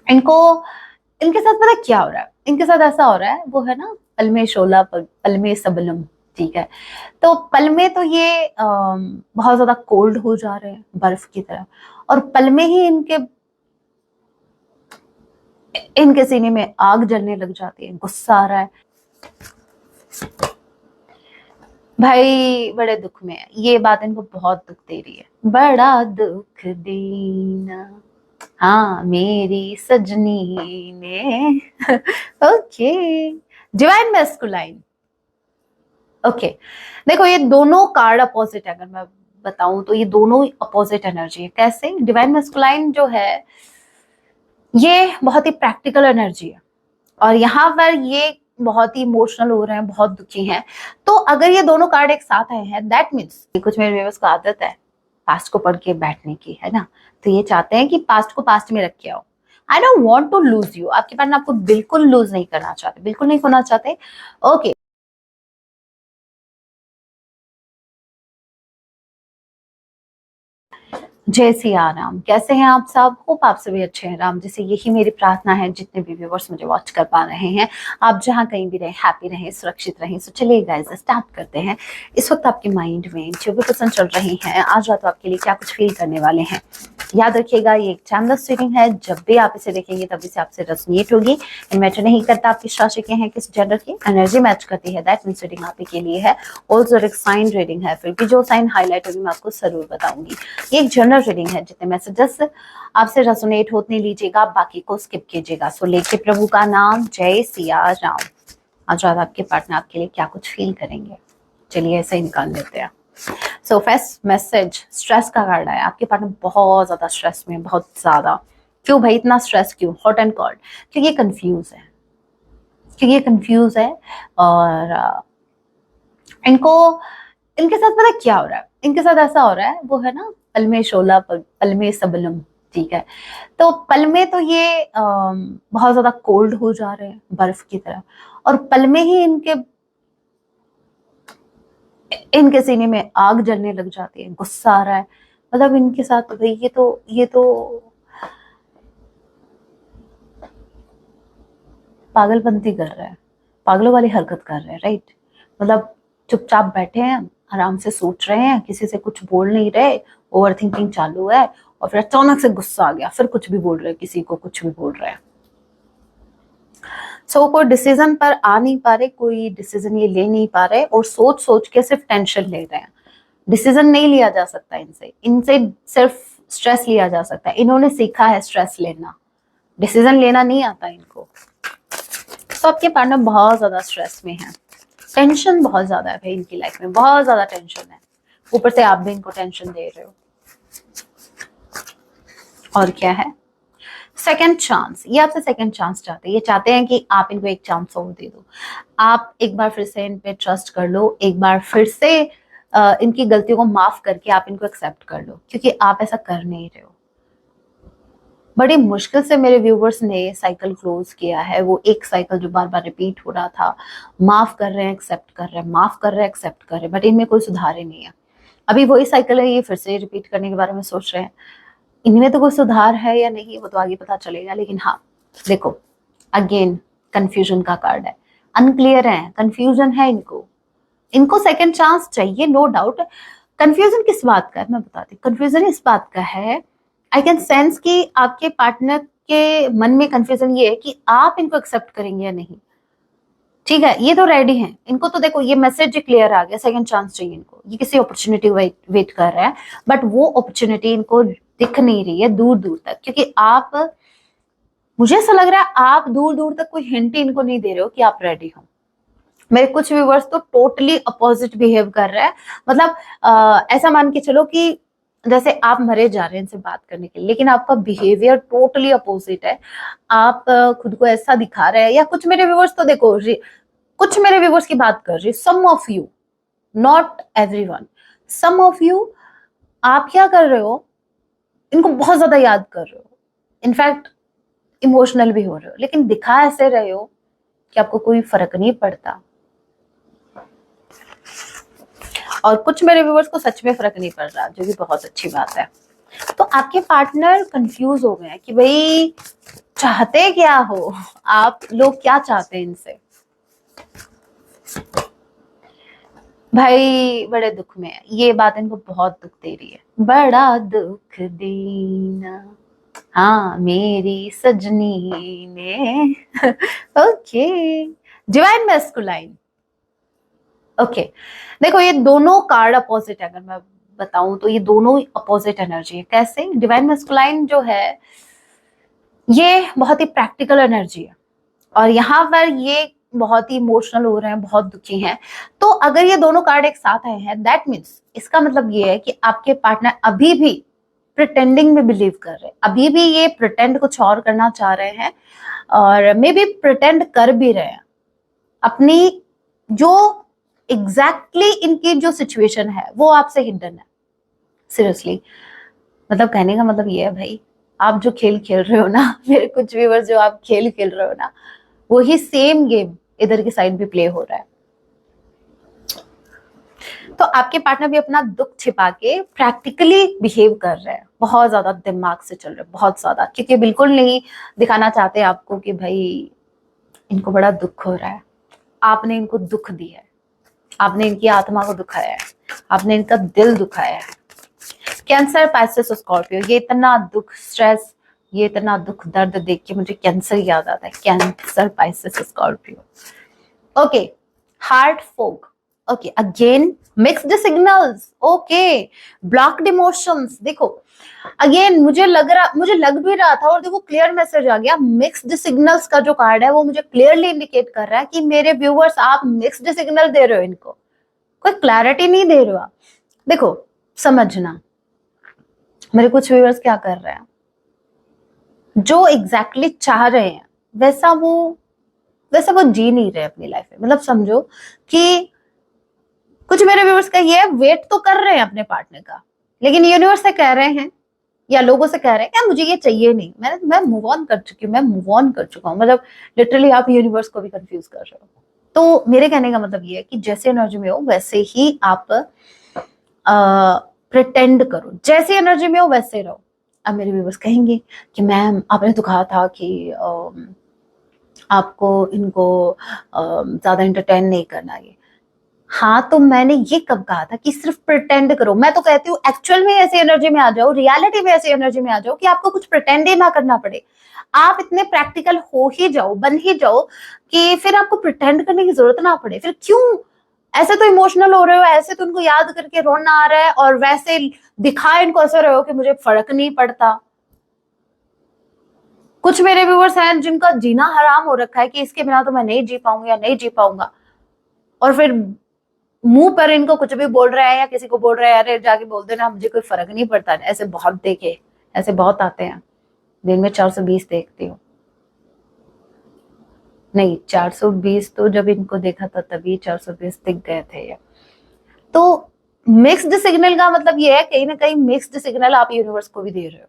इनको इनके साथ पता है क्या हो रहा है, इनके साथ ऐसा हो रहा है, वो है ना पल में शोला पल में सबनम। ठीक है, तो पल में तो ये बहुत ज्यादा कोल्ड हो जा रहे हैं बर्फ की तरह, और पल में ही इनके इनके सीने में आग जलने लग जाती है, गुस्सा आ रहा है। भाई बड़े दुख में है, ये बात इनको बहुत दुख दे रही है, बड़ा दुख देना हाँ मेरी सजनी ने। Okay, divine masculine. ओके, देखो ये दोनों कार्ड अपोजिट है, अगर मैं बताऊं तो ये दोनों अपोजिट एनर्जी है। कैसे? डिवाइन मैस्कुलाइन जो है ये बहुत ही प्रैक्टिकल एनर्जी है, और यहाँ पर ये बहुत ही इमोशनल हो रहे हैं, बहुत दुखी हैं। तो अगर ये दोनों कार्ड एक साथ आए हैं, दैट मीन्स कुछ मेरे व्यूअर्स को आदत है पास्ट को पढ़ के बैठने की, है ना, तो ये चाहते हैं कि पास्ट को पास्ट में रख के आओ। I don't want to lose you, आपके पार्टनर आपको बिल्कुल लूज नहीं करना चाहते, बिल्कुल नहीं खोना चाहते। ओके, जय सिया राम। कैसे हैं आप सब? होप आप सभी अच्छे हैं। राम जैसे यही मेरी प्रार्थना है, जितने भी व्यूअर्स मुझे वॉच कर पा रहे हैं, आप जहां कहीं भी रहे हैप्पी रहें, सुरक्षित रहें। सो चलिए गाइस स्टार्ट करते हैं। इस वक्त आपके माइंड में जो भी क्वेश्चन चल रही हैं, आज रात आपके लिए क्या कुछ फील करने वाले हैं। याद रखिएगा ये एक चैनलस रीडिंग है, जब भी आप इसे देखेंगे तभी से आपसे रेजोनेट होगी। मैटर नहीं करता आप किस राशि के हैं, किस जेंडर की एनर्जी मैच करती है, दैट मींस रीडिंग आप ही के लिए है। ऑल्सो एक साइन रीडिंग है, फिर भी जो साइन हाईलाइट होगी मैं आपको जरूर बताऊंगी। ये एक जनरल रीडिंग है, जितने मैसेजेस आपसे रेजोनेट होने लीजिएगा, बाकी को स्किप कीजिएगा। सो लेके प्रभु का नाम, जय सिया राम। आज रात आपके पार्टनर आपके लिए क्या कुछ फील करेंगे, चलिए ऐसे ही निकाल लेते हैं। सो फर्स्ट मैसेज स्ट्रेस का कार्ड है। आपके पार्टनर बहुत ज्यादा स्ट्रेस में, बहुत ज्यादा। क्यों भाई इतना स्ट्रेस क्यों? हॉट एंड कॉल्ड, क्योंकि ये कंफ्यूज है, क्योंकि ये कंफ्यूज है। और इनको इनके साथ पता है क्या हो रहा है, इनके साथ ऐसा हो रहा है, वो है ना पल में शोला पल में सबनम। ठीक है, तो पल में तो ये बहुत ज्यादा कोल्ड हो जा रहे हैं बर्फ की तरह, और पल में ही इनके इनके सीने में आग जलने लग जाती है, गुस्सा आ रहा है। मतलब इनके साथ तो भाई ये तो पागलपंती कर रहा है, पागलों वाली हरकत कर रहे हैं, राइट। मतलब चुपचाप बैठे हैं, आराम से सोच रहे हैं, किसी से कुछ बोल नहीं रहे, ओवर थिंकिंग चालू है, और फिर अचानक से गुस्सा आ गया, फिर कुछ भी बोल रहे हैं, किसी को कुछ भी बोल रहे हैं। सो कोई डिसीजन पर आ नहीं पा रहे, कोई डिसीजन ये ले नहीं पा रहे, और सोच सोच के सिर्फ टेंशन ले रहे हैं। डिसीजन नहीं लिया जा सकता इनसे, इनसे सिर्फ स्ट्रेस लिया जा सकता है। इन्होंने सीखा है स्ट्रेस लेना, डिसीजन लेना नहीं आता इनको। तो आपके पार्टनर बहुत ज्यादा स्ट्रेस में है, टेंशन बहुत ज्यादा है भाई इनकी लाइफ में, बहुत ज्यादा टेंशन है। ऊपर से आप भी इनको टेंशन दे रहे हो। और क्या है? सेकंड चांस, ये आपसे सेकंड चांस चाहते हैं। ये चाहते हैं कि आप इनको एक चांस और दे दो, आप एक बार फिर से इन पे ट्रस्ट कर लो, एक बार फिर से इनकी गलतियों को माफ करके आप इनको एक्सेप्ट कर लो, क्योंकि आप ऐसा कर नहीं रहे हो। बड़ी मुश्किल से मेरे व्यूवर्स ने साइकिल क्लोज किया है, वो एक साइकिल जो बार बार रिपीट हो रहा था। माफ कर रहे हैं, एक्सेप्ट कर रहे हैं, माफ कर रहे हैं, एक्सेप्ट कर रहे हैं, बट इनमें कोई सुधार ही नहीं है। अभी वही साइकिल है, ये फिर से रिपीट करने के बारे में सोच रहे हैं। इनमें तो कोई सुधार है या नहीं वो तो आगे पता चलेगा, लेकिन हाँ देखो, अगेन कंफ्यूजन का कार्ड है, अनक्लियर है, कंफ्यूजन है इनको। इनको सेकंड चांस चाहिए, नो डाउट। कंफ्यूजन किस बात का है मैं बताती हूँ। कंफ्यूजन इस बात का है, आई कैन सेंस कि आपके पार्टनर के मन में कंफ्यूजन ये है कि आप इनको एक्सेप्ट करेंगे या नहीं। ठीक है, ये तो रेडी हैं, इनको तो देखो ये मैसेज क्लियर आ गया, सेकंड चांस चाहिए इनको। ये किसी अपॉर्चुनिटी वेट कर रहा है, बट वो अपॉर्चुनिटी इनको दिख नहीं रही है दूर दूर तक, क्योंकि आप, मुझे ऐसा लग रहा है आप दूर दूर तक कोई हिंट इनको नहीं दे रहे हो कि आप रेडी हो। मेरे कुछ व्यूवर्स तो टोटली अपोजिट बिहेव कर रहे हैं। मतलब ऐसा मान के चलो कि जैसे आप मरे जा रहे हैं इनसे बात करने के लिए, लेकिन आपका बिहेवियर टोटली अपोजिट है। आप खुद को ऐसा दिखा रहे हैं, या कुछ मेरे व्यूवर्स तो देखो, कुछ मेरे व्यूवर्स की बात कर रही, some of you, not everyone, some of you, आप क्या कर रहे हो, इनको बहुत ज्यादा याद कर रहे हो, इनफैक्ट इमोशनल भी हो रहे हो, लेकिन दिखा ऐसे रहे हो कि आपको कोई फर्क नहीं पड़ता। और कुछ मेरे व्यूवर्स को सच में फर्क नहीं पड़ रहा, जो कि बहुत अच्छी बात है। तो आपके पार्टनर कंफ्यूज हो गए हैं कि भाई चाहते क्या हो, आप लोग क्या चाहते हैं इनसे? भाई बड़े दुख में है, ये बात इनको बहुत दुख दे रही है, बड़ा दुख देना हाँ मेरी सजनी ने। Okay, divine masculine. ओके, देखो ये दोनों कार्ड अपोजिट है, अगर मैं बताऊं तो ये दोनों अपोजिट एनर्जी है। कैसे? डिवाइन मैस्कुलाइन जो है ये बहुत ही प्रैक्टिकल एनर्जी है, और यहाँ पर ये बहुत ही इमोशनल हो रहे हैं, बहुत दुखी हैं। तो अगर ये दोनों कार्ड एक साथ आए हैं, दैट मीन्स इसका मतलब ये है कि आपके पार्टनर अभी भी प्रिटेंडिंग में बिलीव कर रहे हैं, अभी भी ये प्रिटेंड कुछ और करना चाह रहे हैं, और मे बी प्रिटेंड कर भी रहे हैं। अपनी जो एग्जैक्टली इनकी जो सिचुएशन है वो आपसे हिडन है, सीरियसली। मतलब कहने का मतलब ये है भाई, आप जो खेल खेल रहे हो ना, मेरे कुछ व्यूअर्स, जो आप खेल खेल रहे हो ना, वही सेम गेम इधर की साइड भी प्ले हो रहा है। तो आपके पार्टनर भी अपना दुख छिपा के प्रैक्टिकली बिहेव कर रहे हैं, बहुत ज्यादा दिमाग से चल रहे हैं, बहुत ज्यादा, क्योंकि बिल्कुल नहीं दिखाना चाहते आपको कि भाई इनको बड़ा दुख हो रहा है। आपने इनको दुख दिया है, आपने इनकी आत्मा को दुखाया है, आपने इनका दिल दुखाया है। कैंसर, पाइसेस, स्कॉर्पियो, ये इतना दुख, स्ट्रेस, ये इतना दुख दर्द देख के मुझे कैंसर याद आता है। Cancer, Pisces, Scorpio. Okay, heart folk. Okay, again mixed signals. Okay, blocked emotions. देखो अगेन मुझे लग भी रहा था, और देखो क्लियर मैसेज आ गया। मिक्स्ड सिग्नल्स का जो कार्ड है वो मुझे क्लियरली इंडिकेट कर रहा है कि मेरे व्यूअर्स आप मिक्स्ड सिग्नल दे रहे हो, इनको कोई क्लैरिटी नहीं दे रहे हो आप। देखो समझना, मेरे कुछ व्यूअर्स क्या कर रहे हैं, जो एग्जैक्टली चाह रहे हैं वैसा वो जी नहीं रहे अपनी लाइफ में। मतलब समझो कि कुछ मेरे व्यूअर्स का ये वेट तो कर रहे हैं अपने पार्टनर का, लेकिन यूनिवर्स से कह रहे हैं या लोगों से कह रहे हैं क्या मुझे ये चाहिए नहीं, मैं मूव ऑन कर चुकी हूँ, मैं मूव ऑन कर चुका हूँ। मतलब लिटरली आप यूनिवर्स को भी कंफ्यूज कर रहे हो। तो मेरे कहने का मतलब ये है कि जैसे एनर्जी में हो वैसे ही आप प्रिटेंड करो, जैसी एनर्जी में हो वैसे रहो। अब मेरे व्यूअर्स कहेंगे कि मैम आपने तो कहा था कि आपको इनको ज्यादा एंटरटेन नहीं करना है। हाँ, तो मैंने ये कब कहा था कि सिर्फ प्रिटेंड करो? मैं तो कहती हूँ एक्चुअल में ऐसी एनर्जी में आ जाओ, रियलिटी में ऐसी एनर्जी में आ जाओ कि आपको कुछ प्रिटेंड ही ना करना पड़े। आप इतने प्रैक्टिकल हो ही जाओ, बन ही जाओ कि फिर आपको प्रिटेंड करने की जरूरत ना पड़े। फिर क्यों ऐसे तो इमोशनल हो रहे हो, ऐसे तो उनको याद करके रोना आ रहा है, और वैसे दिखाए इनको ऐसा रहे हो कि मुझे फर्क नहीं पड़ता। कुछ मेरे व्यूअर्स हैं जिनका जीना हराम हो रखा है कि इसके बिना तो मैं नहीं जी पाऊंगा या नहीं जी पाऊंगा, और फिर मुंह पर इनको कुछ भी बोल रहा है या किसी को बोल रहा है अरे जाके बोल देना मुझे कोई फर्क नहीं पड़ता। ऐसे बहुत देखे, ऐसे बहुत आते हैं। दिन में 420 देखती हूँ, नहीं 420 तो जब इनको देखा था तभी 420 दिख गए थे ये। तो मिक्स्ड सिग्नल का मतलब ये है कहीं ना कहीं मिक्स्ड सिग्नल आप यूनिवर्स को भी दे रहे हो,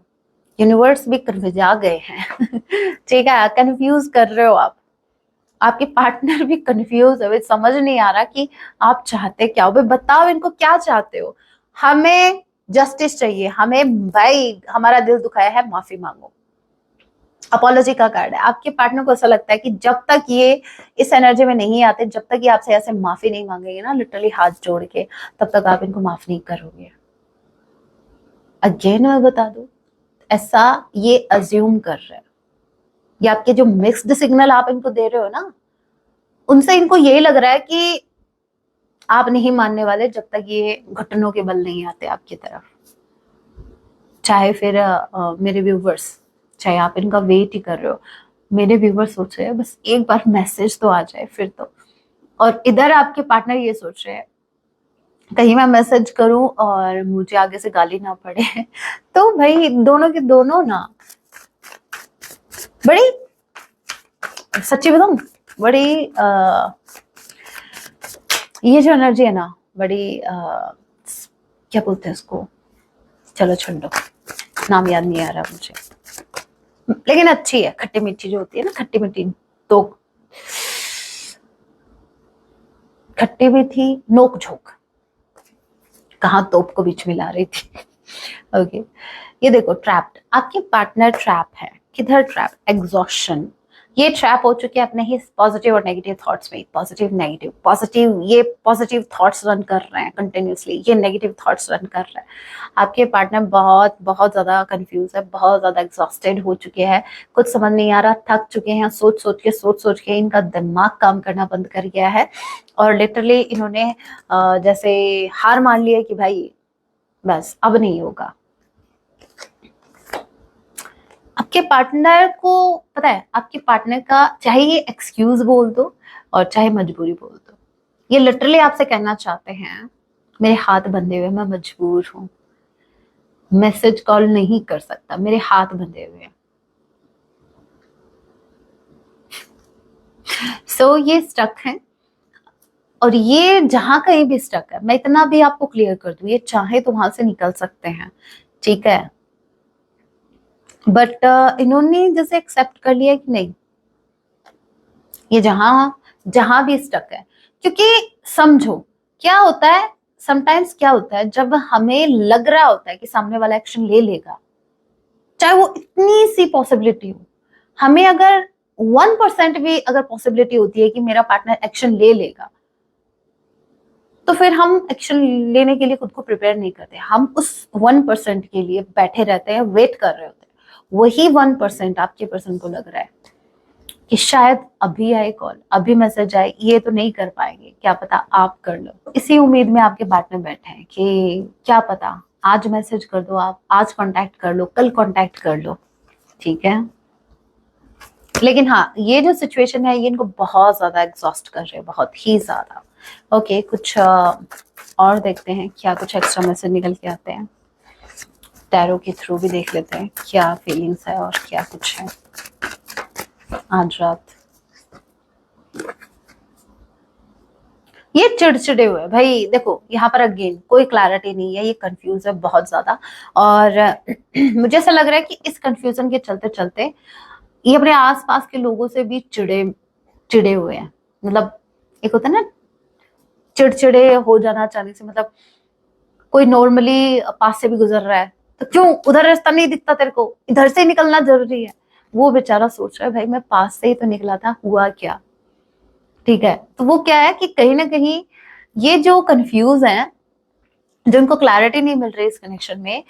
यूनिवर्स भी कंफ्यूज आ गए हैं। ठीक है, कंफ्यूज कर रहे हो आप, आपके पार्टनर भी कंफ्यूज है, समझ नहीं आ रहा कि आप चाहते क्या हो। भाई बताओ इनको क्या चाहते हो? हमें जस्टिस चाहिए, हमें भाई हमारा दिल दुखाया है, माफी मांगो। अपॉलॉजी का कार्ड है। आपके पार्टनर को ऐसा लगता है कि जब तक ये इस एनर्जी में नहीं आते, जब तक ये आपसे ऐसे माफी नहीं मांगेंगे ना, लिटरली हाथ जोड़ के, तब तक आप इनको माफ नहीं करोगे। अगेन मैं बता दूं, ऐसा ये अज्यूम कर रहे हैं। ये आपके जो मिक्स्ड सिग्नल आप इनको दे रहे हो ना, उनसे इनको यही लग रहा है कि आप नहीं मानने वाले जब तक ये घुटनों के बल नहीं आते आपकी तरफ। चाहे फिर मेरे व्यूवर्स, चाहे आप इनका वेट ही कर रहे हो, मेरे व्यूवर्स सोच रहे हैं बस एक बार मैसेज तो आ जाए फिर तो। और इधर आपके पार्टनर ये सोच रहे हैं कहीं मैं मैसेज करूं और मुझे आगे से गाली ना पड़े। तो भाई दोनों के दोनों ना बड़ी, सच्ची बताऊं, बड़ी ये जो एनर्जी है ना, बड़ी क्या बोलते हैं उसको, चलो छोड़ो, नाम याद नहीं आ रहा मुझे, लेकिन अच्छी है, खट्टी मीठी जो होती है ना, खट्टी मीठी, तो खट्टी भी थी, नोक झोंक, कहाँ तोप को बीच में ला रही थी। ओके, ये देखो ट्रैप्ड, आपके पार्टनर ट्रैप है, किधर ट्रैप? एग्जॉशन। ये ट्रैप हो चुके हैं अपने ही पॉजिटिव और नेगेटिव थॉट्स में। पॉजिटिव नेगेटिव पॉजिटिव, ये पॉजिटिव थॉट्स रन कर रहे हैं कंटिन्यूसली, ये नेगेटिव थॉट्स रन कर रहे हैं। आपके पार्टनर बहुत बहुत ज्यादा कंफ्यूज है, बहुत ज्यादा एग्जॉस्टेड हो चुके हैं, कुछ समझ नहीं आ रहा, थक चुके हैं, सोच सोच के इनका दिमाग काम करना बंद कर गया है और लिटरली इन्होंने जैसे हार मान लिया कि भाई बस अब नहीं होगा। आपके पार्टनर को पता है, आपके पार्टनर का चाहे ये एक्सक्यूज बोल दो और चाहे मजबूरी बोल दो, ये लिटरली आपसे कहना चाहते हैं मेरे हाथ बंधे हुए, मैं मजबूर हूं, मैसेज कॉल नहीं कर सकता, मेरे हाथ बंधे हुए हैं। सो ये स्टक है और ये जहां कहीं भी स्टक है, मैं इतना भी आपको क्लियर कर दूं, ये चाहे तो वहां से निकल सकते हैं, ठीक है, बट इन्होंने जैसे एक्सेप्ट कर लिया कि नहीं, ये जहां जहां भी स्टक है। क्योंकि समझो क्या होता है, समटाइम्स क्या होता है, जब हमें लग रहा होता है कि सामने वाला एक्शन ले लेगा, चाहे वो इतनी सी पॉसिबिलिटी हो, हमें अगर 1% भी अगर पॉसिबिलिटी होती है कि मेरा पार्टनर एक्शन ले लेगा, तो फिर हम एक्शन लेने के लिए खुद को प्रिपेयर नहीं करते, हम उस 1% के लिए बैठे रहते हैं, वेट कर रहे होते हैं। वही 1% आपके पर्सन को लग रहा है कि शायद अभी आए कॉल, अभी मैसेज आए, ये तो नहीं कर पाएंगे, क्या पता आप कर लो। इसी उम्मीद में आपके पार्टनर बैठे हैं कि क्या पता आज मैसेज कर दो, आप आज कांटेक्ट कर लो, कल कांटेक्ट कर लो, ठीक है। लेकिन हाँ, ये जो सिचुएशन है ये इनको बहुत ज्यादा एग्जॉस्ट कर रहे हैं, बहुत ही ज्यादा। ओके, कुछ और देखते हैं क्या कुछ एक्स्ट्रा मैसेज निकल के आते हैं, टैरो के थ्रू भी देख लेते हैं क्या फीलिंग्स है और क्या कुछ है आज रात। ये चिड़चिड़े हुए भाई, देखो यहाँ पर अगेन कोई क्लैरिटी नहीं है, ये कंफ्यूज है बहुत ज्यादा और मुझे ऐसा लग रहा है कि इस कंफ्यूजन के चलते चलते ये अपने आसपास के लोगों से भी चिड़े हुए हैं। मतलब एक होता है ना चिड़चिड़े हो जाना अचानक से, मतलब कोई नॉर्मली पास से भी गुजर रहा है तो क्यों उधर रास्ता नहीं दिखता तेरे को, इधर से ही निकलना जरूरी है, वो बेचारा सोच रहा है भाई मैं पास से ही तो निकला था, हुआ क्या, ठीक है। तो वो क्या है कि कहीं ना कहीं ये जो कंफ्यूज है, जो इनको क्लैरिटी नहीं मिल रही इस कनेक्शन में,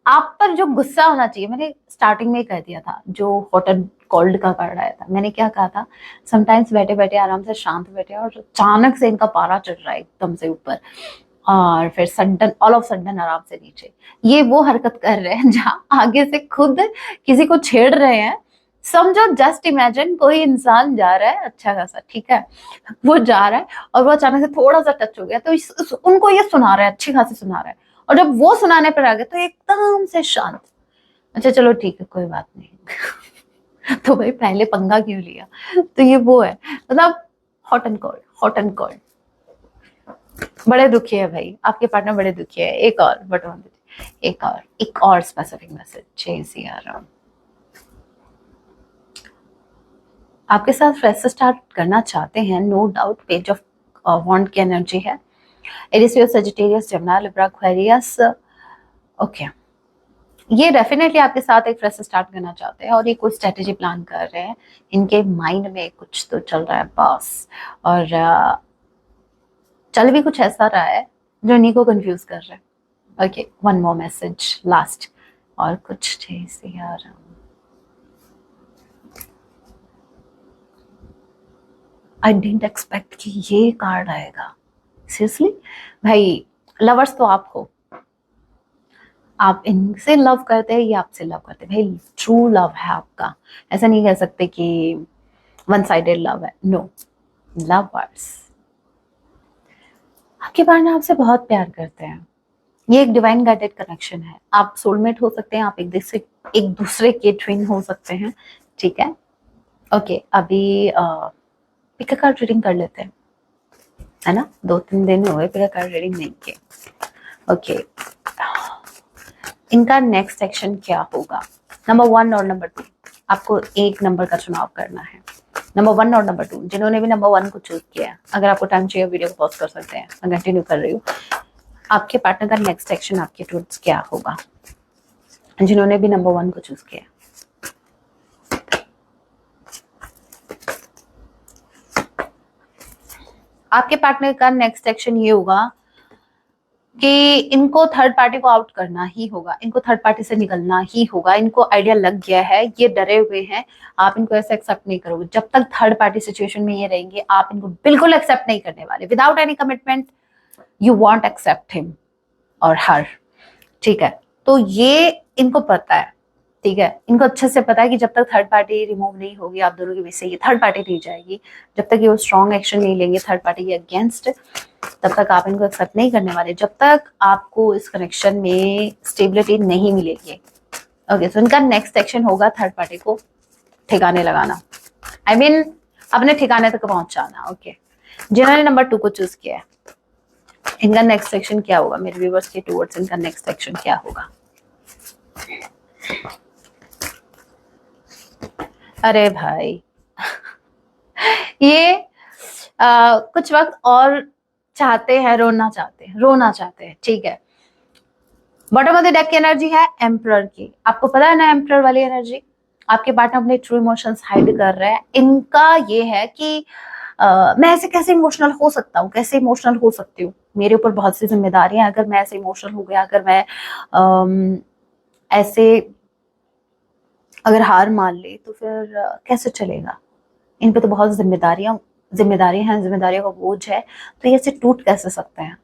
आप पर जो गुस्सा होना चाहिए, मैंने स्टार्टिंग में ही कह दिया था, जो हॉट एंड कोल्ड का कार्ड आया था, मैंने क्या कहा था, समटाइम्स बैठे बैठे आराम से शांत बैठे और अचानक से इनका पारा चढ़ रहा है एकदम से ऊपर और फिर सडन ऑल ऑफ सडन आराम से नीचे। ये वो हरकत कर रहे हैं जहां आगे से खुद किसी को छेड़ रहे हैं। समझो, जस्ट इमेजिन कोई इंसान जा रहा है अच्छा खासा, ठीक है, वो जा रहा है और वो अचानक से थोड़ा सा टच हो गया तो उनको ये सुना रहा है, अच्छी खासी सुना रहा है, और जब वो सुनाने पर आ गया तो एकदम से शांत। अच्छा चलो ठीक है कोई बात नहीं तो भाई पहले पंगा क्यों लिया? तो ये वो है, मतलब hot and cold, hot and cold. बड़े दुखी है भाई, आपके पार्टनर बड़े दुखी है। एक और बटन, एक और स्पेसिफिक मैसेज चाहिए आ रहा हूं, आपके साथ फ्रेश स्टार्ट करना चाहते हैं, no doubt. Page of wand की एनर्जी है, Aries, Sagittarius, Gemini, Libra, Aquarius. Okay, ये डेफिनेटली आपके साथ एक फ्रेश स्टार्ट करना चाहते हैं और ये कोई स्ट्रेटेजी प्लान कर रहे हैं, इनके माइंड में कुछ तो चल रहा है बॉस, और चल भी कुछ ऐसा रहा है जो इन्हीं को कंफ्यूज कर रहा है। Okay, one more message last, और कुछ चाहिए यार, आई डिडंट एक्सपेक्ट कि ये कार्ड आएगा, सीरियसली भाई। लवर्स तो आप हो, आप इनसे लव करते हैं, ये आपसे लव करते हैं भाई, ट्रू लव है आपका, ऐसा नहीं कह सकते कि वन साइडेड लव है, नो, लवर्स। आपके पार्टनर आपसे बहुत प्यार करते हैं, ये एक डिवाइन गाइडेड कनेक्शन है, आप सोलमेट हो सकते हैं, आप एक दूसरे के ट्विन हो सकते हैं, ठीक है। ओके, अभी पिक कार्ड रीडिंग कर लेते हैं, है ना, 2-3 दिन हुए पिक कार्ड रीडिंग नहीं किए। ओके, इनका नेक्स्ट सेक्शन क्या होगा, नंबर 1 और नंबर 2, आपको एक नंबर का चुनाव करना है, नंबर 1 और नंबर 2। जिन्होंने भी नंबर 1 को चूज किया है, अगर आपको टाइम चाहिए वीडियो को पॉज कर सकते हैं, मैं कंटिन्यू कर रही हूँ। आपके पार्टनर का नेक्स्ट सेक्शन आपके टूल्स क्या होगा, जिन्होंने भी नंबर 1 को चूज किया, आपके पार्टनर का नेक्स्ट एक्शन ये होगा कि इनको थर्ड पार्टी को आउट करना ही होगा, इनको थर्ड पार्टी से निकलना ही होगा, इनको आइडिया लग गया है, ये डरे हुए हैं। आप इनको ऐसे एक्सेप्ट नहीं करोगे जब तक थर्ड पार्टी सिचुएशन में ये रहेंगे, आप इनको बिल्कुल एक्सेप्ट नहीं करने वाले। Without any commitment you won't accept him और हर, ठीक है। तो ये इनको पता है, ठीक है, इनको अच्छे से पता है कि जब तक थर्ड पार्टी रिमूव नहीं होगी आप दोनों के बीच से, ये थर्ड पार्टी नहीं जाएगी, जब तक ये वो स्ट्रॉन्ग एक्शन नहीं लेंगे थर्ड पार्टी के अगेंस्ट, तब तक आप इनको एक्सेप्ट नहीं करने वाले, जब तक आपको इस कनेक्शन में स्टेबिलिटी नहीं मिलेगी। ओके, सो इनका नेक्स्ट एक्शन होगा थर्ड पार्टी को ठिकाने लगाना, आई मीन अपने ठिकाने तक पहुंचाना। ओके, जिन्होंने नंबर 2 को चूज किया है, इनका नेक्स्ट सेक्शन क्या होगा मेरे व्यूअर्स के टुवर्ड्स, इनका नेक्स्ट सेक्शन क्या होगा? अरे भाई ये कुछ वक्त और चाहते हैं, रोना चाहते हैं, ठीक है। बॉटम ऑफ द डेक की एनर्जी है एम्परर की, आपको पता है ना एम्परर वाली एनर्जी, आपके पार्टनर अपने ट्रू इमोशंस हाइड कर रहे हैं। इनका ये है कि मैं ऐसे कैसे इमोशनल हो सकता हूँ, कैसे इमोशनल हो सकती हूँ, मेरे ऊपर बहुत सी जिम्मेदारियां, अगर मैं ऐसे इमोशनल हो गया, अगर मैं ऐसे अगर हार मान ली तो फिर कैसे चलेगा, इन पे तो बहुत जिम्मेदारियां हैं, जिम्मेदारियों का बोझ है, तो ये ऐसे टूट कैसे सकते हैं?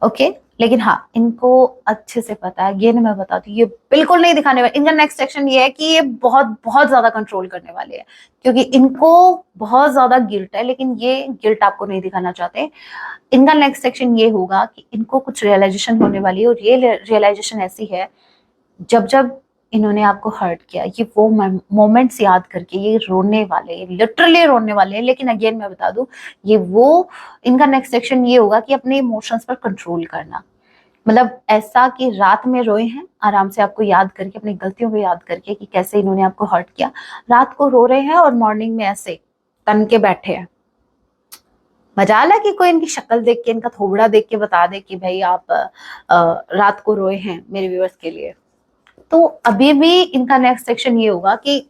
ओके, लेकिन हाँ इनको अच्छे से पता है, ये ना मैं बताती हूँ, ये बिल्कुल नहीं दिखाने वाले। इनका नेक्स्ट सेक्शन ये है कि ये बहुत बहुत ज्यादा कंट्रोल करने वाले हैं, क्योंकि इनको बहुत ज्यादा गिल्ट है, लेकिन ये गिल्ट आपको नहीं दिखाना चाहते। इनका नेक्स्ट सेक्शन ये होगा कि इनको कुछ रियलाइजेशन होने वाली है, और ये रियलाइजेशन ऐसी है, जब जब इन्होंने आपको हर्ट किया, ये वो मोमेंट्स याद करके ये रोने वाले, लिटरली रोने वाले हैं। लेकिन अगेन मैं बता दूं, ये वो इनका नेक्स्ट सेक्शन ये होगा कि अपने इमोशंस पर कंट्रोल करना, मतलब ऐसा कि रात में रोए हैं आराम से, आपको याद करके, अपनी गलतियों को याद करके कि कैसे इन्होंने आपको हर्ट किया, रात को रो रहे हैं और मॉर्निंग में ऐसे तन के बैठे हैं। मजाल है कि कोई इनकी शक्ल देख के, इनका थोबड़ा देख के बता दे कि भाई आप रात को रोए हैं, मेरे व्यूअर्स के लिए। तो अभी भी इनका नेक्स्ट सेक्शन ये होगा कि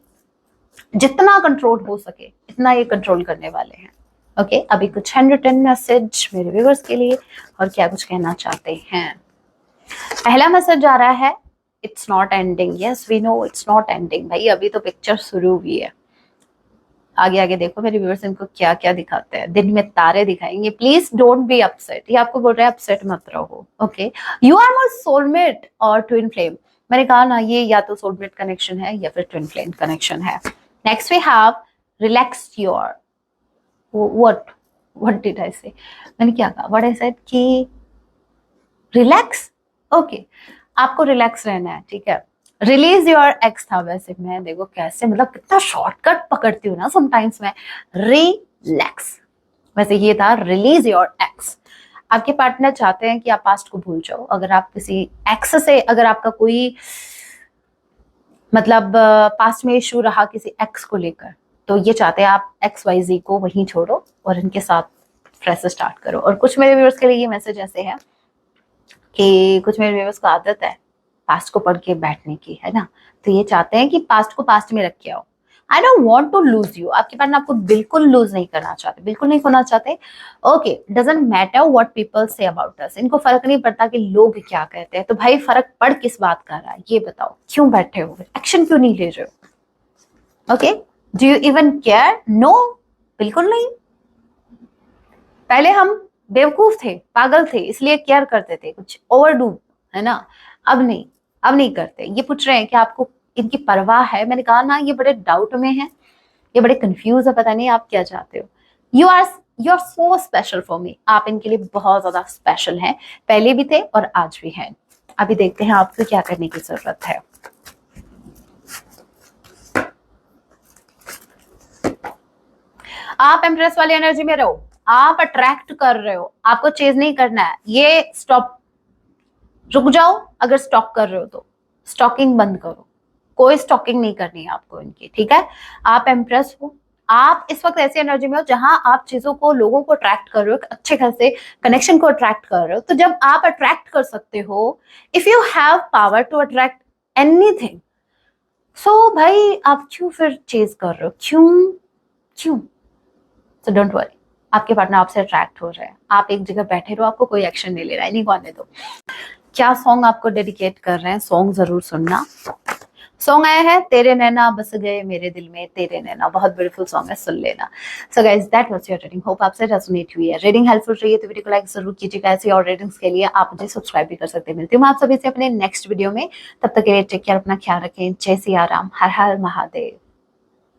जितना कंट्रोल हो सके इतना ये कंट्रोल करने वाले हैं। ओके, अभी कुछ हैंड रिटन मैसेज मेरे व्यूअर्स के लिए, और क्या कुछ कहना चाहते हैं? पहला मैसेज आ रहा है, it's not ending. Yes we know it's not ending भाई, अभी तो पिक्चर शुरू हुई है। आगे आगे देखो मेरे व्यूअर्स इनको क्या क्या दिखाते हैं, दिन में तारे दिखाएंगे। प्लीज डोंट बी अपसेट, ये आपको बोल रहे हैं अपसेट मत रहो। Okay, you are my soulmate और ट्विन फ्लेम। मैंने कहा ना, ये या तो सोलमेट कनेक्शन है या फिर ट्विन फ्लेम कनेक्शन है। Next we have relax your, what did I say, मैंने क्या कहा, व्हाट आई सेड कि रिलैक्स। ओके, आपको रिलैक्स रहना है, ठीक है। रिलीज योर एक्स था, वैसे मैं देखो कैसे, मतलब कितना शॉर्टकट पकड़ती हूँ ना समटाइम्स मैं, रिलैक्स, वैसे ये था रिलीज योर एक्स। आपके पार्टनर चाहते हैं कि आप पास्ट को भूल जाओ। अगर आप किसी एक्स से, अगर आपका कोई मतलब पास्ट में इशू रहा किसी एक्स को लेकर, तो ये चाहते हैं आप XYZ को वहीं छोड़ो और इनके साथ फ्रेश स्टार्ट करो। और कुछ मेरे व्यूअर्स के लिए ये मैसेज ऐसे है कि कुछ मेरे व्यूअर्स को आदत है पास्ट को पढ़ के बैठने की, है ना, तो ये चाहते हैं कि पास्ट को पास्ट में रख के आओ। I don't want to lose you, आपके पार्टनर आपको बिल्कुल लूज नहीं करना चाहते, बिल्कुल नहीं खोना चाहते। Okay, doesn't matter what people say about us, इनको फर्क नहीं पड़ता कि लोग क्या कहते हैं। तो भाई फर्क पड़ किस बात का रहा है, ये बताओ, क्यों बैठे हो, एक्शन क्यों नहीं ले रहे हो? Okay, do you even care? No, बिल्कुल नहीं। पहले हम बेवकूफ थे, पागल थे, इसलिए केयर करते थे, कुछ ओवरडू, है ना। अब नहीं, अब नहीं करते। ये पूछ रहे हैं कि आपको इनकी परवाह है। मैंने कहा ना, ये बड़े डाउट में हैं, ये बड़े कंफ्यूज है, पता नहीं आप क्या चाहते हो। You are so special for me, आप इनके लिए बहुत ज्यादा स्पेशल हैं, पहले भी थे और आज भी हैं। अभी देखते हैं आपको क्या करने की जरूरत है। आप एम्प्रेस वाली एनर्जी में रहो, आप अट्रैक्ट कर रहे हो, आपको चेज नहीं करना है। ये स्टॉप, रुक जाओ, अगर स्टॉक कर रहे हो तो स्टॉकिंग बंद करो, कोई स्टॉकिंग नहीं करनी है आपको इनकी, ठीक है। आप एम्प्रेस हो, आप इस वक्त ऐसी एनर्जी में हो जहां आप चीजों को, लोगों को अट्रैक्ट कर रहे हो, अच्छे खासे कनेक्शन को अट्रैक्ट कर रहे हो। तो जब आप अट्रैक्ट कर सकते हो, if you have power to attract anything, so भाई आप क्यों फिर चेज कर रहे हो, क्यों क्यों? सो डोंट वरी, आपके पार्टनर आपसे अट्रैक्ट हो रहे हैं, आप एक जगह बैठे रहो, आपको कोई एक्शन नहीं लेना है, नहीं करने दो। क्या सॉन्ग आपको डेडिकेट कर रहे हैं, सॉन्ग जरूर सुनना। सॉन्ग आया है तेरे नैना बस गए मेरे दिल में तेरे नैना, बहुत ब्यूटीफुल सॉन्ग है, सुन लेना। So guys that was your reading, hope आपसे रेजोनेट हुई है। रीडिंग हेल्पफुल रही है तो वीडियो को लाइक जरूर कीजिएगा। ऐसी और रीडिंग्स के लिए आप मुझे सब्सक्राइब भी कर सकते हैं। मिलती हूँ मैं आप सभी से अपने नेक्स्ट वीडियो में, तब तक के लिए टेक केयर, अपना ख्याल रखें। जय सिया राम, हर हर महादेव।